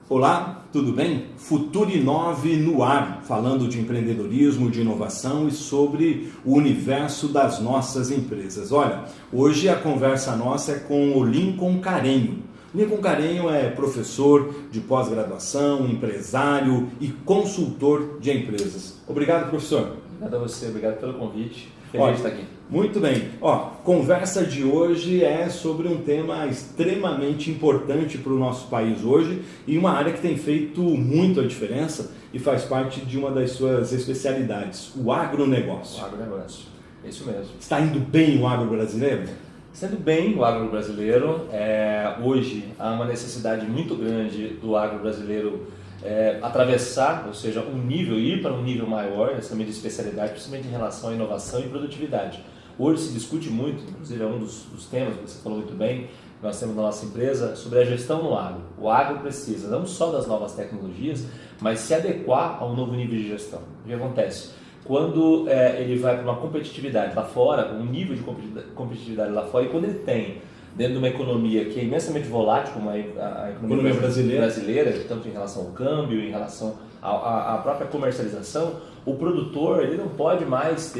Olá, tudo bem? Futurinove no ar, falando de empreendedorismo, de inovação e sobre o universo das nossas empresas. Olha, hoje a conversa nossa é com o Lincoln Carenho. Lincoln Carenho é professor de pós-graduação, empresário e consultor de empresas. Obrigado, professor. Obrigado a você, obrigado pelo convite. Feliz de estar aqui. Muito bem. Conversa de hoje é sobre um tema extremamente importante para o nosso país hoje e uma área que tem feito muito a diferença e faz parte de uma das suas especialidades, o agronegócio. O agronegócio, é isso mesmo. Está indo bem o agro brasileiro? Sendo bem o agro brasileiro, hoje há uma necessidade muito grande do agro brasileiro atravessar, ou seja, ir para um nível maior, essa também de especialidade, principalmente em relação à inovação e produtividade. Hoje se discute muito, inclusive é um dos temas que você falou muito bem, que nós temos na nossa empresa, sobre a gestão no agro. O agro precisa não só das novas tecnologias, mas se adequar a um novo nível de gestão. O que acontece? Quando ele vai para uma competitividade lá fora, um nível de competitividade lá fora, e quando ele tem dentro de uma economia que é imensamente volátil, como a economia brasileira, tanto em relação ao câmbio, em relação à própria comercialização, o produtor ele não pode mais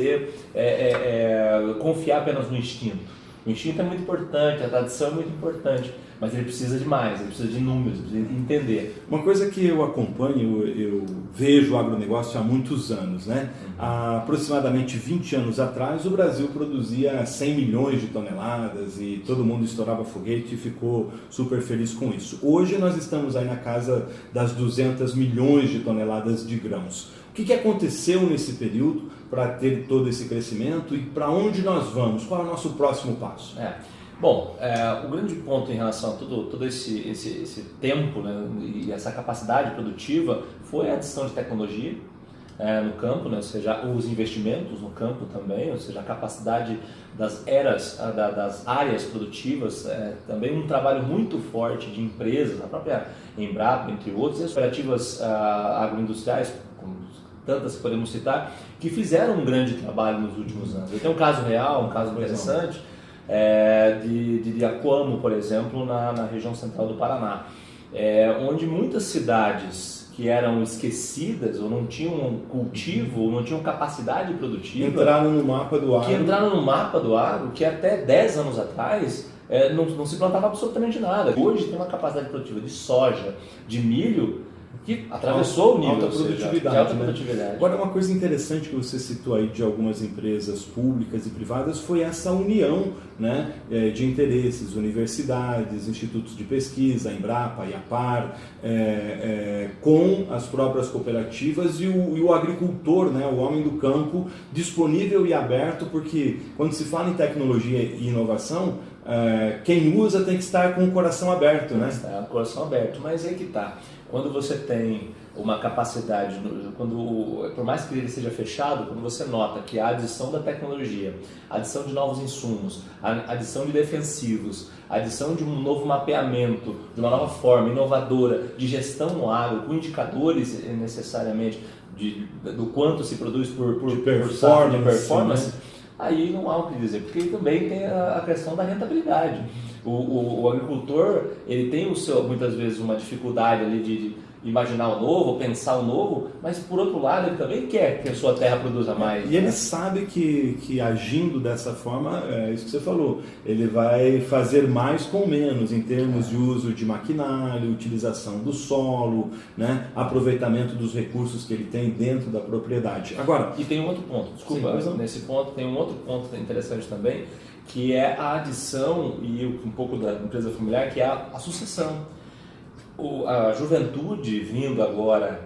confiar apenas no instinto. O instinto é muito importante, a tradição é muito importante, mas ele precisa de mais, ele precisa de números, ele precisa de entender. Uma coisa que eu acompanho, eu vejo o agronegócio há muitos anos, né? Há aproximadamente 20 anos atrás, o Brasil produzia 100 milhões de toneladas e todo mundo estourava foguete e ficou super feliz com isso. Hoje nós estamos aí na casa das 200 milhões de toneladas de grãos. O que aconteceu nesse período para ter todo esse crescimento e para onde nós vamos? Qual é o nosso próximo passo? Bom, o grande ponto em relação a todo esse tempo, né, e essa capacidade produtiva foi a adição de tecnologia no campo, né, ou seja, os investimentos no campo também, ou seja, a capacidade das áreas produtivas, também um trabalho muito forte de empresas, a própria Embrapa, entre outros, e as cooperativas agroindustriais, tantas que podemos citar, que fizeram um grande trabalho nos últimos anos. Eu tenho um caso real, um caso interessante, de Aquamo, por exemplo, na região central do Paraná, onde muitas cidades que eram esquecidas ou não tinham cultivo, ou não tinham capacidade produtiva, entraram no mapa do agro, que até 10 anos atrás não se plantava absolutamente nada. Hoje tem uma capacidade produtiva de soja, de milho, que atravessou o nível alta produtividade, de alta produtividade. Agora, uma coisa interessante que você citou aí de algumas empresas públicas e privadas foi essa união, né, de interesses, universidades, institutos de pesquisa, a Embrapa, a IAPAR, com as próprias cooperativas e o agricultor, né, o homem do campo, disponível e aberto, porque quando se fala em tecnologia e inovação, quem usa tem que estar com o coração aberto, né? Está com o coração aberto, mas aí que está. Quando você tem uma capacidade, por mais que ele seja fechado, quando você nota que a adição da tecnologia, a adição de novos insumos, a adição de defensivos, a adição de um novo mapeamento, de uma nova forma inovadora de gestão no agro, com indicadores necessariamente do quanto se produz por performance, aí não há o que dizer, porque também tem a questão da rentabilidade. O agricultor, ele tem muitas vezes uma dificuldade ali de imaginar o novo, pensar o novo, mas por outro lado ele também quer que a sua terra produza mais. E ele sabe que agindo dessa forma, é isso que você falou, ele vai fazer mais com menos em termos de uso de maquinário, utilização do solo, né, aproveitamento dos recursos que ele tem dentro da propriedade. Agora, e tem um outro ponto, desculpa, nesse ponto tem um outro ponto interessante também, que é a adição e um pouco da empresa familiar, que é a sucessão. A juventude vindo agora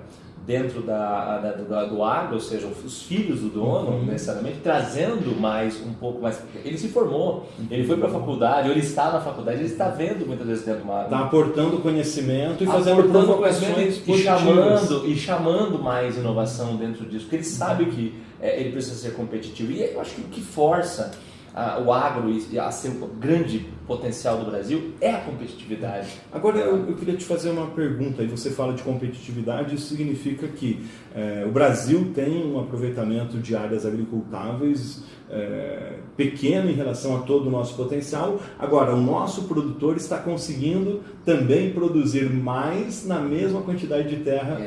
dentro do agro, ou seja, os filhos do dono, necessariamente, trazendo um pouco mais. Ele se formou, ele foi para a faculdade, ou ele está na faculdade, ele está vendo muitas vezes dentro do agro. Está aportando conhecimento e fazendo provocações positivas. E chamando mais inovação dentro disso, porque ele sabe que ele precisa ser competitivo. E eu acho que o que força o agro e a ser o grande potencial do Brasil é a competitividade. Agora eu queria te fazer uma pergunta, aí você fala de competitividade, isso significa que o Brasil tem um aproveitamento de áreas agricultáveis pequeno em relação a todo o nosso potencial. Agora, o nosso produtor está conseguindo também produzir mais na mesma quantidade de terra.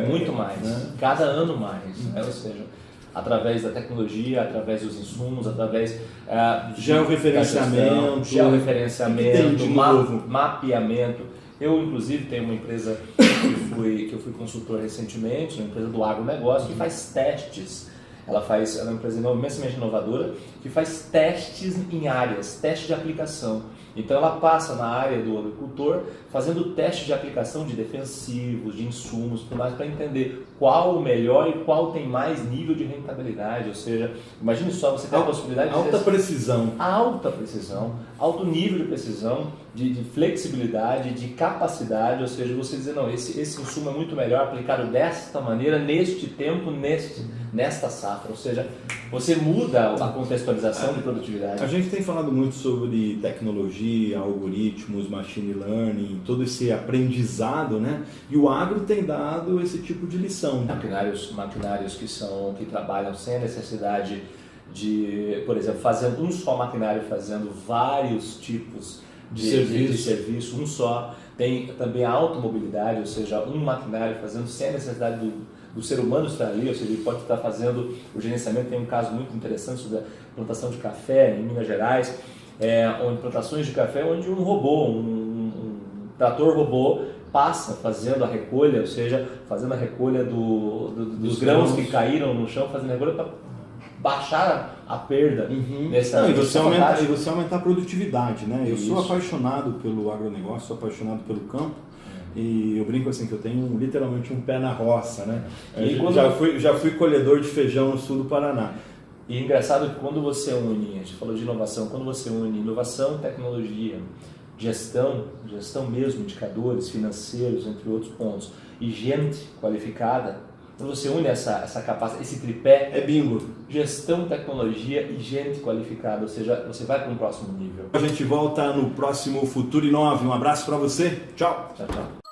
Muito mais, né? Cada ano mais, né? Ou seja, através da tecnologia, através dos insumos, através de georreferenciamento, mapeamento. Eu, inclusive, tenho uma empresa que eu fui consultor recentemente, uma empresa do agronegócio, que faz testes. Ela é uma empresa imensamente inovadora, que faz testes em áreas, testes de aplicação. Então ela passa na área do agricultor fazendo testes de aplicação de defensivos, de insumos, tudo mais, para entender qual o melhor e qual tem mais nível de rentabilidade. Ou seja, imagine só, você tem a possibilidade de alta precisão, alto nível de precisão, de flexibilidade, de capacidade. Ou seja, você dizer, não, esse insumo é muito melhor aplicado desta maneira, neste tempo, nesta safra. Ou seja, você muda a contextualização de produtividade. A gente tem falado muito sobre tecnologia, algoritmos, machine learning, todo esse aprendizado, né? E o agro tem dado esse tipo de lição. Maquinários que trabalham sem a necessidade de, por exemplo, fazendo um só maquinário, fazendo vários tipos de serviço, um só. Tem também a automobilidade, ou seja, um maquinário fazendo sem a necessidade do ser humano estar ali, ou seja, ele pode estar fazendo o gerenciamento. Tem um caso muito interessante sobre a plantação de café em Minas Gerais, onde plantações de café, onde um robô, um trator robô passa fazendo a recolha, ou seja, fazendo a recolha dos grãos que caíram no chão, fazendo a recolha para baixar a perda e você aumentar a produtividade, né? Eu sou apaixonado pelo agronegócio, sou apaixonado pelo campo. E eu brinco assim que eu tenho literalmente um pé na roça, né? Já fui colhedor de feijão no sul do Paraná. E é engraçado que quando você une, a gente falou de inovação, quando você une inovação, tecnologia, gestão mesmo, indicadores financeiros, entre outros pontos, e gente qualificada, quando você une essa capacidade, esse tripé, é bingo. Gestão, tecnologia e gente qualificada, ou seja, você vai para um próximo nível. A gente volta no próximo Futuro Inove. Um abraço para você. Tchau. Tchau, tchau.